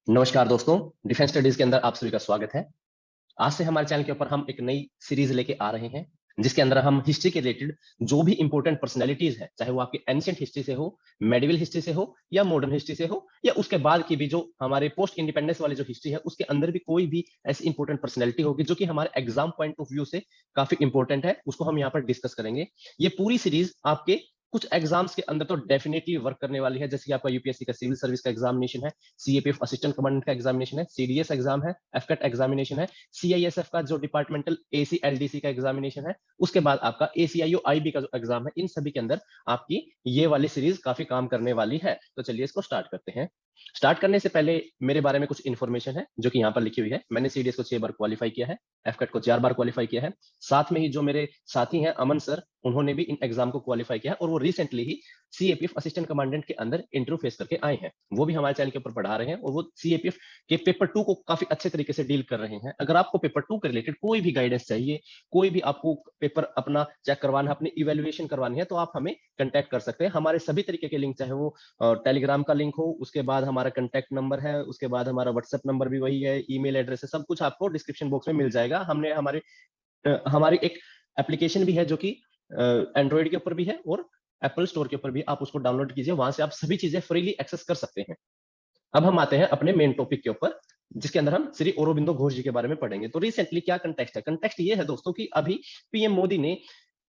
नमस्कार दोस्तों, defence studies के अंदर आप सभी का स्वागत है। आज से हमारे चैनल के ऊपर हम एक नई सीरीज लेके आ रहे हैं, जिसके अंदर हम हिस्ट्री के रिलेटेड जो भी इंपॉर्टेंट पर्सनैलिटीज है, चाहे वो आपकी एंशिएंट हिस्ट्री से हो, मेडिवल हिस्ट्री से हो या मॉडर्न हिस्ट्री से हो या उसके बाद की भी जो हमारे पोस्ट इंडिपेंडेंस वाली जो हिस्ट्री है, उसके अंदर भी कोई भी ऐसी इंपॉर्टेंट पर्सनैलिटी होगी जो कि हमारे एग्जाम पॉइंट ऑफ व्यू से काफी इंपॉर्टेंट है, उसको हम यहाँ पर डिस्कस करेंगे। ये पूरी सीरीज आपके कुछ एग्जाम्स के अंदर तो डेफिनेटली वर्क करने वाली है, जैसे कि आपका यूपीएससी का सिविल सर्विस का एग्जामिनेशन है, सीएपीएफ असिस्टेंट कमांडेंट का एग्जामिनेशन है, सीडीएस एग्जाम है, एफकेट एग्जामिनेशन है, सीआईएसएफ का जो डिपार्टमेंटल एसी एलडीसी का एग्जामिनेशन है, उसके बाद आपका एसीआईओ आईबी का जो एग्जाम है, इन सभी के अंदर आपकी ये वाली सीरीज काफी काम करने वाली है। तो चलिए इसको स्टार्ट करते हैं। स्टार्ट करने से पहले मेरे बारे में कुछ इन्फॉर्मेशन है जो कि यहाँ पर लिखी हुई है। मैंने सीडीएस को 6 बार क्वालिफाई किया है, एफकेट को 4 बार क्वालिफाई किया है। साथ में ही जो मेरे साथी हैं अमन सर, उन्होंने भी इन एग्जाम को क्वालिफाई किया है और वो रिसेंटली ही सीएपीएफ असिस्टेंट कमांडेंट के अंदर इंटरव्यू फेस करके आए हैं। वो भी हमारे चैनल के ऊपर पढ़ा रहे हैं और वो सीएपीएफ के पेपर 2 को काफी अच्छे तरीके से डील कर रहे हैं। अगर आपको पेपर 2 के रिलेटेड कोई भी गाइडेंस चाहिए, कोई भी आपको पेपर अपना चेक करवाना है, अपनी इवेल्युएशन करवानी है, तो आप हमें कंटेक्ट कर सकते हैं। हमारे सभी तरीके के लिंक, चाहे वो टेलीग्राम का लिंक हो, उसके बाद हमारा कंटेक्ट नंबर है, उसके बाद हमारा व्हाट्सएप नंबर भी वही है, ईमेल एड्रेस है, सब कुछ आपको डिस्क्रिप्शन बॉक्स में मिल जाएगा। हमने हमारी एक एप्लीकेशन भी है जो कि एंड्रॉइड के ऊपर भी है और एप्पल स्टोर के ऊपर भी। आप उसको डाउनलोड कीजिए, वहां से आप सभी चीजें फ्रीली एक्सेस कर सकते हैं। अब हम आते हैं अपने मेन टॉपिक के ऊपर, जिसके अंदर हम श्री औरोबिंदो घोष जी के बारे में पढ़ेंगे। तो रिसेंटली क्या कंटेक्स्ट है? कंटेक्स्ट ये है दोस्तों कि अभी पीएम मोदी ने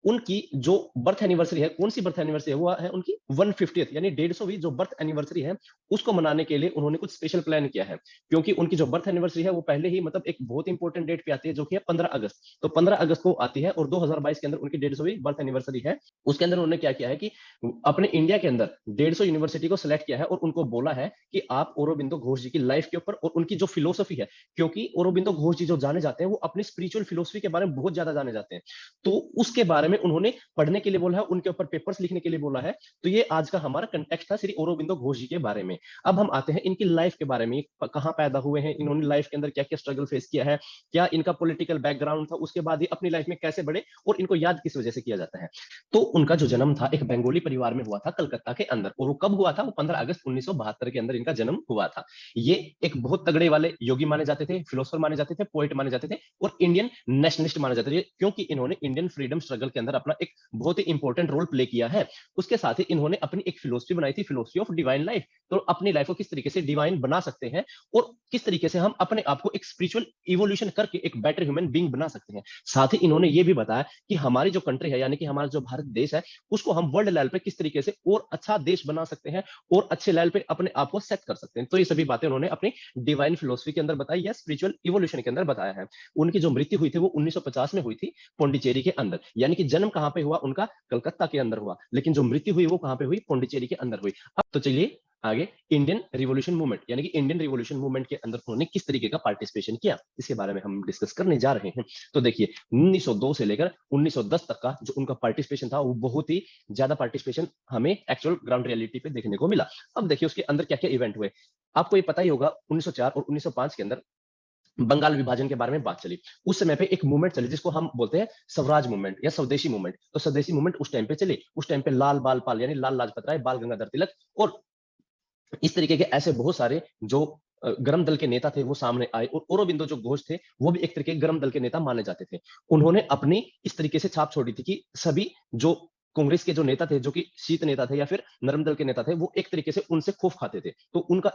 उनकी जो बर्थ एनिवर्सरी है, कौन सी बर्थ एनिवर्सरी है, वो है उनकी 150th, यानी 150वीं जो बर्थ एनिवर्सरी है, उसको मनाने के लिए उन्होंने कुछ स्पेशल प्लान किया है। क्योंकि उनकी जो बर्थ एनिवर्सरी है वो पहले ही मतलब एक बहुत इंपॉर्टेंट डेट पे आती है, जो कि है 15 अगस्त। तो 15 अगस्त को आती है और 2022 के अंदर उनकी 150वीं बर्थ एनिवर्सरी है। उसके अंदर उन्होंने क्या किया है कि अपने इंडिया के अंदर 150 यूनिवर्सिटी को सिलेक्ट किया है और उनको बोला है कि आप औरोबिंदो घोष जी की लाइफ के ऊपर और उनकी जो फिलोसफी है, क्योंकि औरोबिंदो घोष जी जो जाने जाते हैं वो अपनी स्पिरिचुअल फिलोसफी के बारे में बहुत ज्यादा जाने जाते हैं, तो उसके बारे में उन्होंने पढ़ने के लिए बोला है, उनके ऊपर पेपर्स लिखने के लिए बोला है। तो ये आज का हमारा कंटेक्स्ट था श्री औरोबिंदो घोष जी के बारे में। अब हम आते हैं इनकी लाइफ के बारे में, कहाँ पैदा हुए हैं, इन्होंने लाइफ के अंदर क्या क्या स्ट्रगल फेस किया है, क्या इनका पॉलिटिकल बैकग्राउंड था, उसके बाद ही अपनी लाइफ में कैसे बढ़े और इनको याद किस वजह से किया जाता है। तो उनका जो जन्म था एक बंगाली परिवार में हुआ था कलकत्ता के अंदर, और वो कब हुआ था? वो 15 अगस्त 1972 के अंदर इनका जन्म हुआ था। ये एक बहुत तगड़े वाले योगी माने जाते थे, फिलोसफर माने जाते थे, पोइट माने जाते थे और इंडियन नेशनलिस्ट माने जाते थे, क्योंकि इन्होंने इंडियन फ्रीडम स्ट्रगल के अंदर अपना एक बहुत ही इंपॉर्टेंट रोल प्ले किया है। उसके साथ ही इन्होंने अपनी एक फिलोसफी बनाई थी, फिलोसफी ऑफ डिवाइन लाइफ। तो अपनी लाइफ को किस तरीके से डिवाइन बना सकते हैं और किस तरीके से हम अपने आप को एक स्पिरिचुअल इवोल्यूशन करके एक बेटर ह्यूमन बींग बना सकते हैं। साथ ही इन्होंने ये भी बताया कि हमारी जो कंट्री है, यानी कि हमारा जो भारत देश है, उसको हम वर्ल्ड लेवल पे किस तरीके से और अच्छा देश बना सकते हैं और अच्छे लेवल पे अपने आप को सेट कर सकते हैं। तो ये सभी बातें उन्होंने अपनी डिवाइन फिलोसफी के अंदर बताई या स्पिरिचुअल इवोल्यूशन के अंदर बताया है। उनकी जो मृत्यु हुई थी वो 1950 में हुई थी, पौंडीचेरी के अंदर। यानी कि जन्म कहां पे हुआ उनका? कलकत्ता के अंदर हुआ, लेकिन जो मृत्यु हुई वो कहां पे हुई? पौंडीचेरी के अंदर हुई। अब तो चलिए आगे, इंडियन रिवॉल्यूशन मूवमेंट, यानी कि इंडियन रिवॉल्यूशन मूवमेंट के अंदर उन्होंने किस तरीके का पार्टिसिपेशन किया, इसके बारे में हम डिस्कस करने जा रहे हैं। तो देखिए, 1902 से लेकर 1910 तक का जो उनका पार्टिसिपेशन था, वो बहुत ही ज्यादा पार्टिसिपेशन हमें एक्चुअल ग्राउंड रियलिटी पे देखने को मिला। अब देखिए उसके अंदर क्या क्या इवेंट हुए। आपको ये पता ही होगा, 1904 और 1905 के अंदर बंगाल विभाजन के बारे में बात चली। उस समय पे एक मूवमेंट चली जिसको हम बोलते हैं स्वराज मूवमेंट या स्वदेशी मूवमेंट। तो स्वदेशी मूवमेंट उस टाइम पे चली। उस टाइम पे लाल बाल पाल, यानी लाल लाजपत राय, बाल गंगाधर तिलक और इस तरीके के ऐसे बहुत सारे जो गरम दल के नेता थे वो सामने आए, और औरोबिंदो जो घोष थे वो भी एक तरीके के गरम दल के नेता माने जाते थे। उन्होंने अपनी इस तरीके से छाप छोड़ी थी कि सभी जो कांग्रेस के जो नेता थे, जो कि शीत नेता थे या फिर नरम दल के नेता थे, वो एक तरीके से उनसे खौफ खाते थे। तो उनका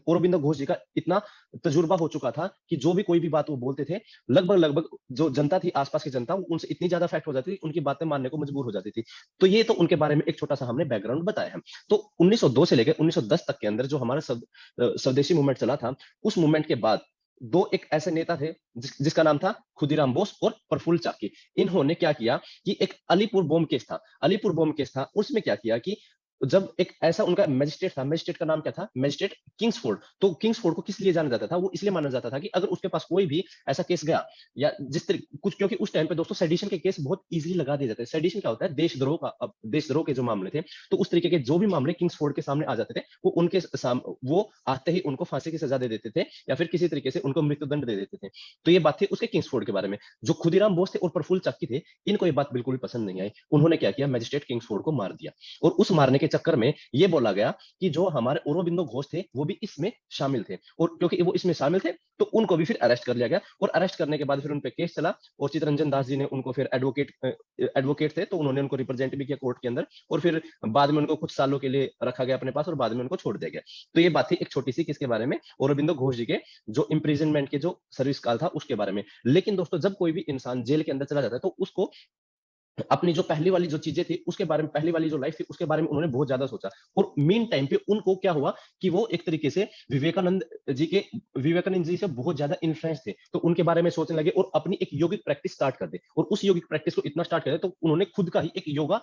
औरोबिंदो घोष जी का इतना तजुर्बा हो चुका था कि जो भी कोई भी बात वो बोलते थे, लगभग लगभग जो जनता थी, आसपास की जनता, वो उनसे इतनी ज्यादा अफेक्ट हो जाती थी, उनकी बातें मानने को मजबूर हो जाती थी। तो ये तो उनके बारे में एक छोटा सा हमने बैकग्राउंड बताया है। तो 1902 से लेकर 1910 तक के अंदर जो हमारा स्वदेशी मूवमेंट चला था, उस मूवमेंट के बाद दो एक ऐसे नेता थे जिसका नाम था खुदीराम बोस और प्रफुल्ल चाकी। इन्होंने क्या किया कि एक अलीपुर बॉम्ब केस था, अलीपुर बॉम्ब केस था, उसमें क्या किया कि जब एक ऐसा उनका मजिस्ट्रेट था, मजिस्ट्रेट का नाम क्या था? Magistrate Kingsford. तो किंग्सफोर्ड को किस लिए जाना जाता था? वो इसलिए माना जाता था कि अगर उसके पास कोई भी ऐसा केस गया या जिस तरीके कुछ, क्योंकि उस टाइम पे दोस्तों सेडिशन के केस बहुत इजीली लगा दिए जाते हैं। सेडिशन क्या होता है? देशद्रोह का। अब देशद्रोह के जो मामले थे, तो उस तरीके के जो भी मामले किंग्सफोर्ड के सामने आ जाते थे, वो वो आते ही उनको फांसी की सजा दे देते थे या फिर किसी तरीके से उनको मृत्युदंड दे देते थे। तो ये बात थी उसके किंग्सफोर्ड के बारे में। जो खुदीराम बोस थे और प्रफुल्ल चाकी थे, इनको ये बात बिल्कुल भी पसंद नहीं आई। उन्होंने क्या किया? मजिस्ट्रेट किंग्सफोर्ड को मार दिया। और उस मारने के चक्कर में ये बोला गया कि जो हमारे औरोबिंदो घोष थे वो भी इसमें शामिल थे, और क्योंकि वो इसमें शामिल थे तो उनको भी फिर अरेस्ट कर लिया गया, और अरेस्ट करने के बाद फिर उन पे केस चला, और चितरंजन दास जी ने उनको फिर एडवोकेट थे तो उन्होंने उनको रिप्रेजेंट भी किया कोर्ट के अंदर, और फिर बाद में उनको कुछ सालों के लिए रखा गया अपने पास, और बाद में उनको छोड़ दिया गया। तो ये बात थी एक छोटी सी किसके बारे में, औरोबिंदो घोष जी के जो इम्प्रिजनमेंट के जो सर्विस काल था उसके बारे में। लेकिन दोस्तों जब कोई भी इंसान जेल के अंदर चला जाता है तो उसको अपनी जो पहली वाली जो चीजें थी उसके बारे में, पहली वाली जो लाइफ थी उसके बारे में उन्होंने बहुत ज्यादा सोचा, और मीन टाइम पे उनको क्या हुआ कि वो एक तरीके से विवेकानंद जी से बहुत ज्यादा इन्फ्लुएंस थे, तो उनके बारे में सोचने लगे और अपनी एक योगिक प्रैक्टिस स्टार्ट कर दे, और उस योगिक प्रैक्टिस को इतना स्टार्ट कर दे तो उन्होंने खुद का ही एक योगा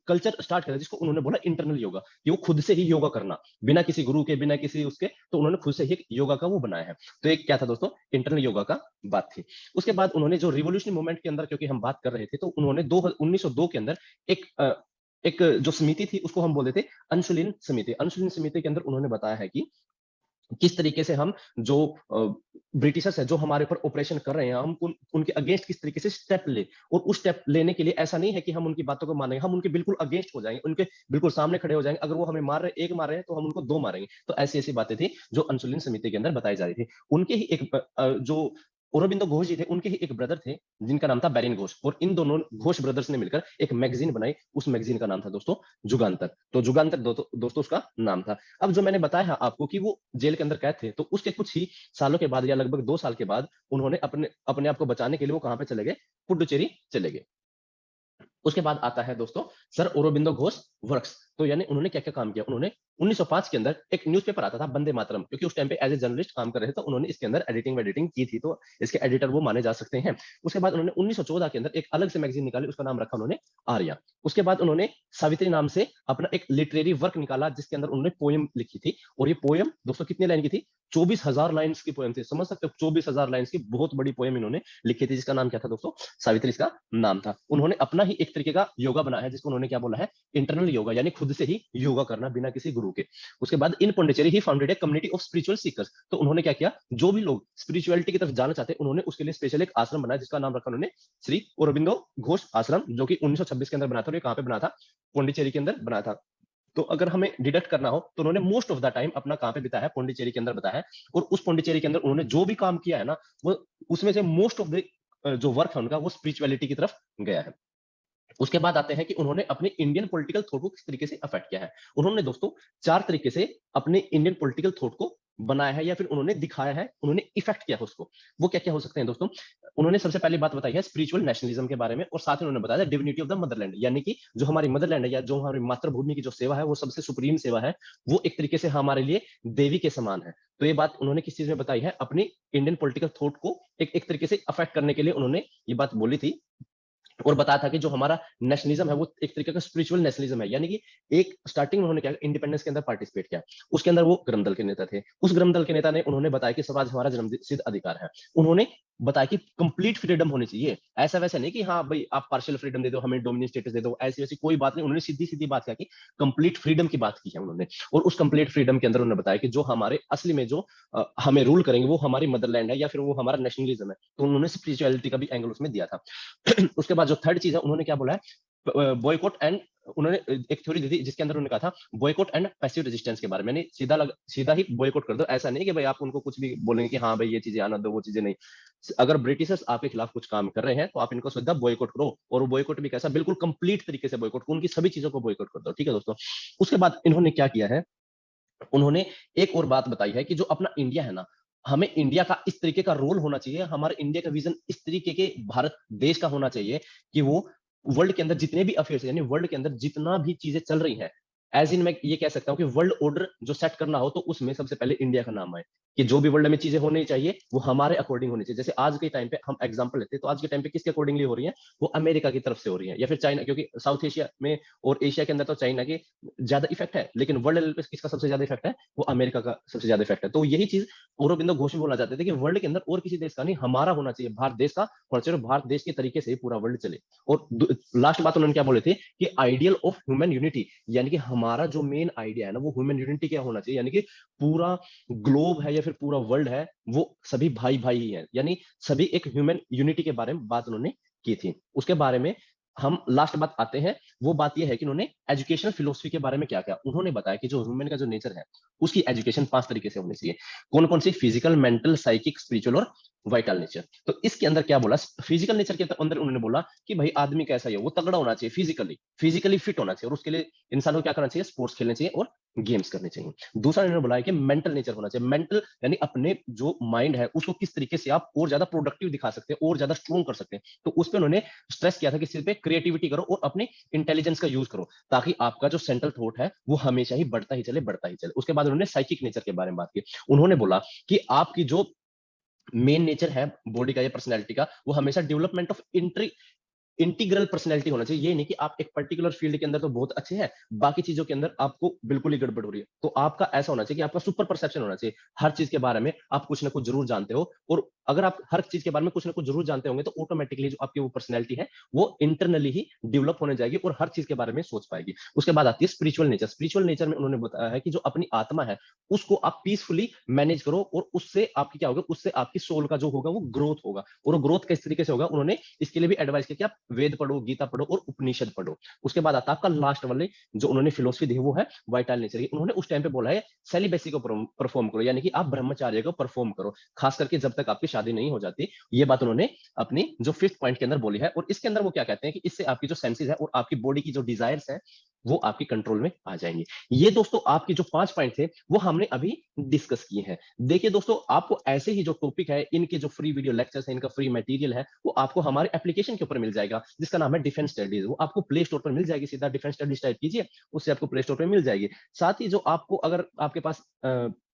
कल्चर स्टार्ट कर दिया, जिसको उन्होंने बोला इंटरनल योगा, कि वो खुद से ही योगा करना बिना किसी गुरु के, बिना किसी उसके, तो उन्होंने खुद से ही एक योगा का वो बनाया है। तो एक क्या था दोस्तों, इंटरनल योगा का बात थी। उसके बाद उन्होंने जो रिवोल्यूशनरी मूवमेंट के अंदर, क्योंकि हम बात कर रहे थे, तो उन्होंने 1902 के अंदर एक एक जो समिति थी उसको हम बोलते थे अंशुलिन समिति। अंशुलिन समिति के अंदर उन्होंने बताया है कि किस तरीके से हम जो ब्रिटिशर्स है जो हमारे ऊपर ऑपरेशन कर रहे हैं, हम उनके अगेंस्ट किस तरीके से स्टेप ले, और उस स्टेप लेने के लिए ऐसा नहीं है कि हम उनकी बातों को मानेंगे, हम उनके बिल्कुल अगेंस्ट हो जाएंगे, उनके बिल्कुल सामने खड़े हो जाएंगे, अगर वो हमें मार रहे, एक मार रहे हैं तो हम उनको दो मारेंगे। तो ऐसी ऐसी बातें थी जो अंशुलिन समिति के अंदर बताई जा रही थी। उनके ही एक जो औरोबिंदो घोष जी थे उनके ही एक ब्रदर थे जिनका नाम था बैरिन घोष, और इन दोनों घोष ब्रदर्स ने मिलकर एक मैगजीन बनाई, उस मैगजीन का नाम था दोस्तों जुगांतर। तो जुगांतर दोस्तों उसका नाम था। अब जो मैंने बताया आपको कि वो जेल के अंदर कैद थे, तो उसके कुछ ही सालों के बाद या लगभग 2 साल के बाद उन्होंने अपने अपने आप को बचाने के लिए वो कहां पे चले गए, पुडुचेरी चले गए। उसके बाद आता है दोस्तों सर औरोबिंदो घोष वर्क्स। तो यानी उन्होंने क्या क्या काम किया, उन्होंने 1905 के अंदर एक न्यूज़पेपर आता था वंदे मातरम, क्योंकि उस टाइम पे एज ए जर्नलिस्ट काम कर रहे थे, तो उन्होंने इसके अंदर एडिटिंग की थी, तो इसके एडिटर वो माने जा सकते हैं। उसके बाद उन्होंने 1914 के अंदर एक अलग से मैगजीन निकाली, उसका नाम रखा उन्होंने आर्या। उसके बाद उन्होंने सावित्री नाम से अपना एक लिटरेरी वर्क निकाला जिसके अंदर उन्होंने पोयम लिखी थी, और ये पोयम दोस्तों कितने लाइन की थी, 24,000 लाइन्स की पोयम थी। समझ सकते हो 24,000 लाइन्स की बहुत बड़ी पोयम इन्होंने लिखी थी, जिसका नाम क्या था दोस्तों, सावित्री इसका नाम था। उन्होंने अपना ही एक तरीके का योगा बनाया है जिसको उन्होंने क्या बोला है, इंटरनल योगा, यानी खुद से ही योगा करना बिना किसी गुरु के। उसके बाद in Pondicherry he founded a community of spiritual seekers. तो उन्होंने क्या किया, जो भी लोग स्पिरिचुअलिटी की तरफ जाना चाहते उन्होंने उसके लिए स्पेशल एक आश्रम बनाया जिसका नाम रखा उन्होंने श्री औरोबिंदो घोष आश्रम, जो कि 1926 के अंदर बना था। और ये कहां पे बना था, पौंडीचेरी के अंदर बना था। तो अगर हमें डिडक्ट करना हो तो उन्होंने मोस्ट ऑफ द टाइम अपना कहां पे बिताया है, पौंडीचेरी के अंदर बताया है। और उस पौंडीचेरी के अंदर उन्होंने जो भी काम किया है ना, वो उसमें से मोस्ट ऑफ द जो वर्क है उनका वो स्पिरिचुअलिटी की तरफ गया है। उसके बाद आते हैं कि उन्होंने अपने इंडियन पॉलिटिकल थॉट को किस तरीके से अफेक्ट किया है। उन्होंने दोस्तों 4 तरीके से अपने इंडियन पॉलिटिकल थॉट को बनाया है, या फिर उन्होंने दिखाया है, उन्होंने इफेक्ट किया है उसको। वो क्या क्या हो सकते हैं दोस्तों, उन्होंने सबसे पहली बात बताई है स्पिरिचुअल नेशनलिज्म के बारे में, और साथ ही उन्होंने बताया डिविनिटी ऑफ द मदरलैंड, यानी कि जो हमारी मदरलैंड है या जो हमारी मातृभूमि की जो सेवा है वो सबसे सुप्रीम सेवा है, वो एक तरीके से हमारे लिए देवी के समान है। तो ये बात उन्होंने किस चीज में बताई है, अपनी इंडियन पॉलिटिकल थॉट को एक तरीके से अफेक्ट करने के लिए उन्होंने ये बात बोली थी, और बताया था कि जो हमारा नेशनलिज्म है वो एक तरीके का स्पिरिचुअल नेशनलिज्म है। यानी कि एक स्टार्टिंग में उन्होंने क्या इंडिपेंडेंस के अंदर पार्टिसिपेट किया, उसके अंदर वो ग्रम दल के नेता थे। उस ग्रम दल के नेता ने उन्होंने बताया कि स्वराज हमारा जन्मसिद्ध अधिकार है। उन्होंने बताया कि कंप्लीट फ्रीडम होनी चाहिए, ऐसा वैसा नहीं कि हाँ भाई आप पार्शियल फ्रीडम दे दो, हमें डोमिनियन स्टेटस दे दो, ऐसी वैसी कोई बात नहीं। उन्होंने सीधी सीधी बात क्या की, कंप्लीट फ्रीडम की बात की है उन्होंने। और उस कंप्लीट फ्रीडम के अंदर उन्होंने बताया कि जो हमारे असली में जो हमें रूल करेंगे वो हमारी मदरलैंड है या फिर वो हमारा नेशनलिज्म है। तो उन्होंने स्पिरिचुअलिटी का भी एंगल उसमें दिया था। उसके बाद जो थर्ड चीज है उन्होंने क्या बोला है, बॉयकॉट एंड, उन्होंने एक थ्योरी दी थी जिसके अंदर उन्होंने कहा था बॉयकॉट एंड पैसिव रेजिस्टेंस के बारे में। यानी सीधा ही बॉयकॉट कर दो, ऐसा नहीं कि भाई आप उनको कुछ भी बोलेंगे कि हाँ भाई ये चीजें आना दो, वो चीजें नहीं। अगर ब्रिटिशर्स आपके खिलाफ कुछ काम कर रहे हैं तो आप इनको सीधा बॉयकॉट करो, और वो बॉयकॉट भी कैसा, बिल्कुल कंप्लीट तरीके से बॉयकॉट, उनकी सभी चीजों को बॉयकॉट कर दो। ठीक है दोस्तों। उसके बाद इन्होंने क्या किया है, उन्होंने एक और बात बताई है कि जो अपना इंडिया है ना, हमें इंडिया का इस तरीके का रोल होना चाहिए, हमारे इंडिया का विजन इस तरीके के भारत देश का होना चाहिए कि वो वर्ल्ड के अंदर जितने भी अफेयर्स, यानी वर्ल्ड के अंदर जितना भी चीजें चल रही हैं, एज इन मैं ये कह सकता हूँ कि वर्ल्ड ऑर्डर जो सेट करना हो तो उसमें सबसे पहले इंडिया का नाम आए, कि जो भी वर्ल्ड में चीजें होनी चाहिए वो हमारे अकॉर्डिंग होनी चाहिए। जैसे आज के टाइम पे हम एग्जांपल लेते हैं, तो आज के टाइम पे किसके अकॉर्डिंगली हो रही है, वो अमेरिका की तरफ से हो रही है, या फिर चाइना, क्योंकि साउथ एशिया में और एशिया के अंदर तो चाइना के ज्यादा इफेक्ट है, लेकिन वर्ल्ड लेवल पे किसका सबसे ज्यादा इफेक्ट है, वो अमेरिका का सबसे ज्यादा इफेक्ट है। तो यही चीज औरबिंदो घोष भी बोलना चाहते थे कि वर्ल्ड के अंदर और किसी देश का नहीं, हमारा होना चाहिए, भारत देश का होना चाहिए, भारत देश के तरीके से पूरा वर्ल्ड चले। और लास्ट बात उन्होंने क्या बोले थे कि आइडियल ऑफ ह्यूमन यूनिटी, यानी कि हमारा जो मेन आइडिया है ना वो ह्यूमन यूनिटी क्या होना चाहिए, यानी कि पूरा ग्लोब है या फिर पूरा वर्ल्ड है वो सभी भाई भाई ही है, यानी सभी एक ह्यूमन यूनिटी के बारे में बात उन्होंने की थी। उसके बारे में हम लास्ट बात आते हैं, वो बात ये है कि उन्होंने एजुकेशनल फिलॉसफी के बारे में क्या किया। उन्होंने बताया कि जो ह्यूमन का जो नेचर है, उसकी एजुकेशन 5 तरीके से होनी चाहिए। कौन-कौन सी? फिजिकल, मेंटल, साइकिक, स्पिरिचुअल और वाइटल नेचर। तो इसके अंदर क्या बोला? फिजिकल नेचर के अंदर उन्होंने बोला कि भाई आदमी कैसा है, वो तगड़ा होना चाहिए फिजिकली, फिजिकली फिट होना चाहिए और उसके लिए इंसान को क्या करना चाहिए? स्पोर्ट्स खेलने चाहिए और गेम्स करने चाहिए। दूसरा इन्होंने बोला है कि मेंटल नेचर होना चाहिए। मेंटल यानी अपने जो माइंड है, उसको किस तरीके से आप और ज्यादा प्रोडक्टिव दिखा सकते हैं और ज्यादा स्ट्रॉन्ग कर सकते हैं। तो उस पे उन्होंने स्ट्रेस किया था कि सिर्फ क्रिएटिविटी करो और अपनी इंटेलिजेंस का यूज करो, ताकि आपका जो सेंट्रल थॉट है वो हमेशा ही बढ़ता ही चले, बढ़ता ही चले। उसके बाद उन्होंने साइकिक नेचर के बारे में बात की। उन्होंने बोला कि आपकी जो मेन नेचर है बॉडी का या पर्सनैलिटी का, वो हमेशा डेवलपमेंट ऑफ इंटीग्रल पर्सनैलिटी होना चाहिए। ये नहीं कि आप एक पर्टिकुलर फील्ड के अंदर तो बहुत अच्छे हैं, बाकी चीजों के अंदर आपको बिल्कुल ही गड़बड़ हो रही है। तो आपका ऐसा होना चाहिए कि आपका सुपर परसेप्शन होना चाहिए। हर चीज के बारे में आप कुछ ना कुछ जरूर जानते हो, और अगर आप हर चीज के बारे में कुछ ना कुछ जरूर जानते होंगे तो ऑटोमेटिकली जो आपकी वो पर्सनैलिटी है वो इंटरनली ही डेवलप होने जाएगी और हर चीज के बारे में सोच पाएगी। उसके बाद आती है स्पिरिचुअल नेचर। स्पिरिचुअल नेचर में उन्होंने बताया है कि जो अपनी आत्मा है, उसको आप पीसफुली मैनेज करो, और उससे आपकी क्या होगा? उससे आपकी सोल का जो होगा वो ग्रोथ होगा। और वो ग्रोथ किस तरीके से होगा? उन्होंने इसके लिए भी एडवाइस किया कि आप वेद पढ़ो, गीता पढ़ो और उपनिषद पढ़ो। उसके बाद आता है आपका लास्ट वाले जो उन्होंने फिलोसफी दी है, वो है वाइटल नेचर की। उन्होंने उस टाइम पे बोला है सेलिबेसी को परफॉर्म करो, यानी कि आप ब्रह्मचार्य को परफॉर्म करो, खास करके जब तक आपकी शादी नहीं हो जाती। ये बात उन्होंने अपनी जो 5th पॉइंट के अंदर बोली है। और इसके अंदर वो क्या कहते हैं कि इससे आपकी जो सेंसेस है और आपकी बॉडी की जो डिजायर्स है वो आपकी कंट्रोल में आ जाएंगे। ये दोस्तों आपके जो 5 पॉइंट थे वो हमने अभी डिस्कस किए हैं। देखिए दोस्तों, आपको ऐसे ही जो टॉपिक है, इनके जो फ्री वीडियो लेक्चर्स है, इनका फ्री मटेरियल है, वो आपको हमारे एप्लीकेशन के ऊपर मिल जाएगा, जिसका नाम है डिफेंस स्टडीज। वो आपको प्ले स्टोर पर मिल जाएगी, सीधा डिफेंस स्टडीज टाइप कीजिए, उससे आपको प्ले स्टोर पर मिल जाएगी। साथ ही जो आपको, अगर आपके पास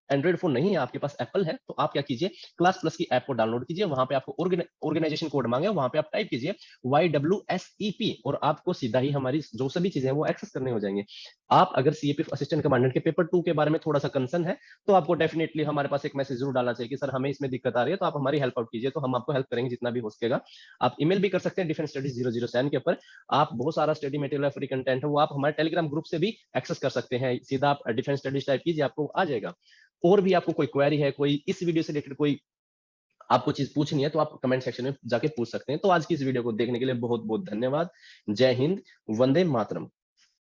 एंड्रॉइड फोन नहीं है, आपके पास एप्पल है, तो आप क्या कीजिए, क्लास प्लस की ऐप को डाउनलोड कीजिए। वहां पे आपको ऑर्गेनाइजेशन कोड मांगे, वहां पे आप टाइप कीजिए YWSEP, और आपको सीधा ही हमारी जो सभी चीजें हैं वो एक्सेस करने हो जाएंगे। आप अगर सीएपी असिस्टेंट कमांडेंट के पेपर 2 के बारे में थोड़ा सा कंसर्न है, तो आपको डेफिनेटली हमारे पास एक मैसेज जरूर डालना चाहिए कि सर हमें इसमें दिक्कत आ रही है, तो आप हमारी हेल्प आउट कीजिए, तो हम आपको हेल्प करेंगे जितना भी हो सकेगा। आप ईमेल भी कर सकते हैं डिफेंस स्टडीज 007 के ऊपर। आप बहुत सारा स्टडी मटेरियल, फ्री कंटेंट है, वो आप हमारे टेलीग्राम ग्रुप से भी एक्सेस कर सकते हैं। सीधा आप डिफेंस स्टडीज टाइप कीजिए, आपको आ जाएगा। और भी आपको कोई क्वेरी है, कोई इस वीडियो से रिलेटेड कोई आपको चीज पूछनी है, तो आप कमेंट सेक्शन में जाके पूछ सकते हैं। तो आज की इस वीडियो को देखने के लिए बहुत बहुत धन्यवाद। जय हिंद, वंदे मातरम।